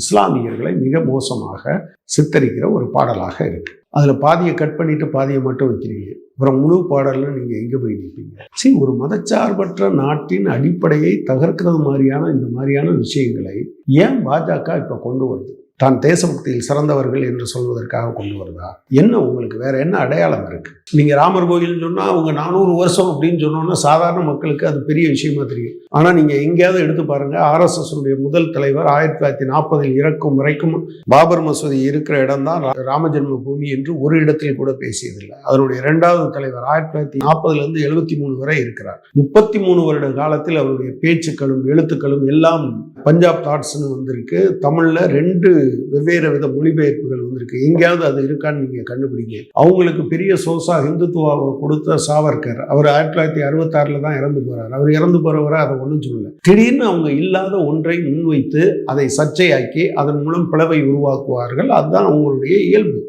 இஸ்லாமியர்களை மிக மோசமாக சித்தரிக்கிற ஒரு பாடலாக இருக்கு. அதில் பாதியை கட் பண்ணிட்டு பாதியை மட்டும் வைக்கிறீங்க. அப்புறம் முழு பாடல்ல நீங்கள் எங்கே போய் நிற்பீங்க? ஒரு மதச்சார்பற்ற நாட்டின் அடிப்படையை தகர்க்கிறது மாதிரியான இந்த மாதிரியான விஷயங்களை ஏன் பாஜக இப்போ கொண்டு வருது? தான் தேசபக்தியில் சிறந்தவர்கள் என்று சொல்வதற்காக கொண்டு வருதா? என்ன உங்களுக்கு வேற என்ன அடையாளம் இருக்கு? நீங்க ராமர் கோயில்னு சொன்னா அவங்க 400 வருஷம் அப்படின்னு சொன்னோன்னா சாதாரண மக்களுக்கு அது பெரிய விஷயமா தெரியும். ஆனா நீங்க எங்கேயாவது எடுத்து பாருங்க, RSS முதல் தலைவர் 1940 இறக்கும் வரைக்கும் பாபர் மசூதி இருக்கிற இடம் தான் ராமஜென்ம பூமி என்று ஒரு இடத்தில் கூட பேசியதில்லை. அதனுடைய 2வது தலைவர் 1940 73 வரை இருக்கிறார். 33 வருட காலத்தில் அவருடைய பேச்சுக்களும் எழுத்துக்களும் எல்லாம் பஞ்சாப் தாட்ஸ்னு வந்திருக்கு. தமிழ்ல 2 வெவ்வேறு வித மொழிபெயர்ப்புகள் வந்திருக்கு. எங்கேயாவது அது இருக்கான்னு நீங்க கண்டுபிடிங்க. அவங்களுக்கு பெரிய சோசா இந்துத்துவாவை கொடுத்த சாவர்கர், அவர் 1966 தான் இறந்து போறார். அவர் இறந்து போறவரை அதை ஒன்றும் சொல்லல. திடீர்னு அவங்க இல்லாத ஒன்றை முன்வைத்து அதை சர்ச்சையாக்கி அதன் மூலம் பிளவை உருவாக்குவார்கள். அதுதான் அவங்களுடைய இயல்பு.